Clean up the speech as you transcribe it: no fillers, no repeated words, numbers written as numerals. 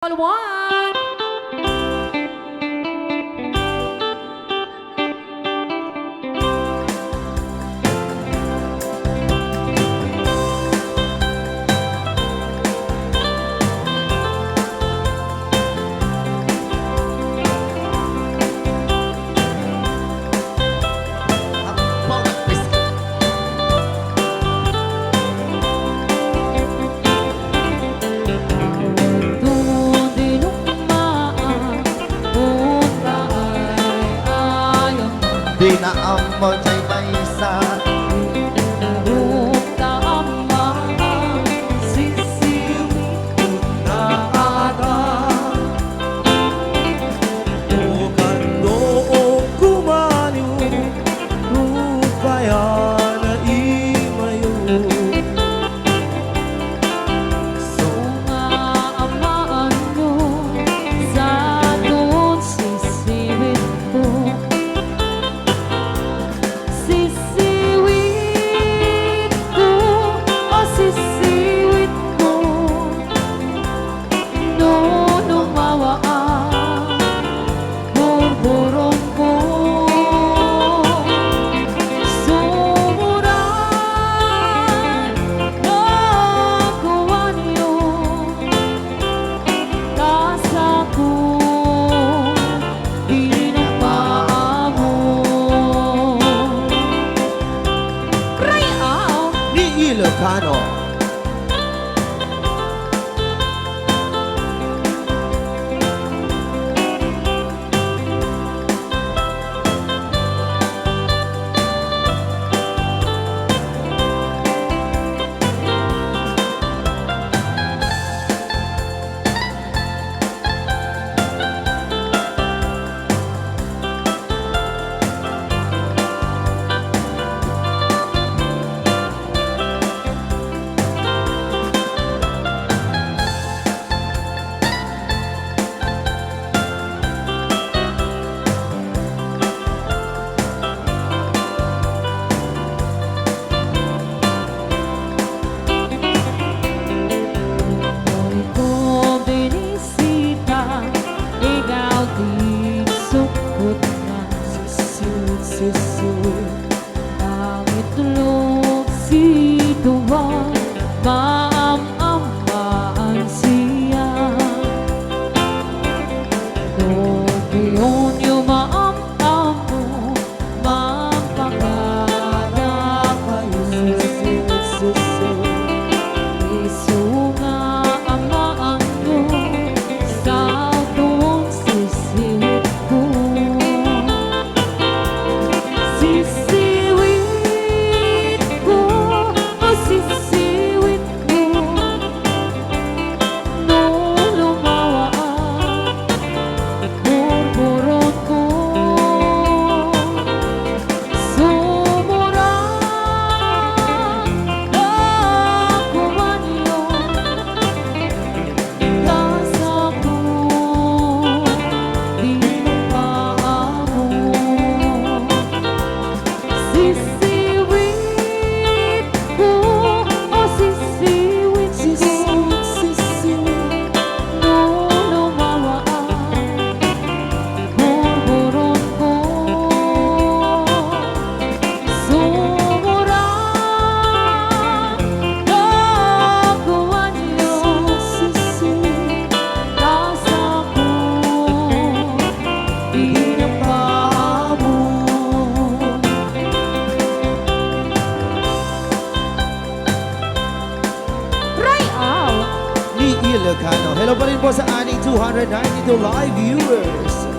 One. Di na amo jay paisa Buta ama Sissiwit na aga Bukan doong kumanyo Cauayan na imayo Sunga amaan mo Sa doon sisiwit ko Sissiwit ko, oh sissiwit ko Noong lumawa ang burburong ko Sumuran na kuwan yun Kasa ko pinapaamo Cry out! Ni Ilocano. Hoy ko binisita, ikaw di sukot na Sissiwit, sissiwit Pangit tulog si Tuwang maam-amaan siya Doon yung maam-amo Mampakada kayo Sissiwit, sissiwit Isunga amaan mo Sa doon sisiwit ko Sissiwit ko, oh sissiwit ko Noong lumawa ang burburot ko Sumuran na kuwan yun Kasa ko pinapaamo Sissiwit ko, oh sissiwit ko Noong lumawa ang burburot ko Sumuran na kuwan yun Kasa ko pinapaamo Cry out! Ni Ilocano. Hello pa rin po sa ating 292 live viewers.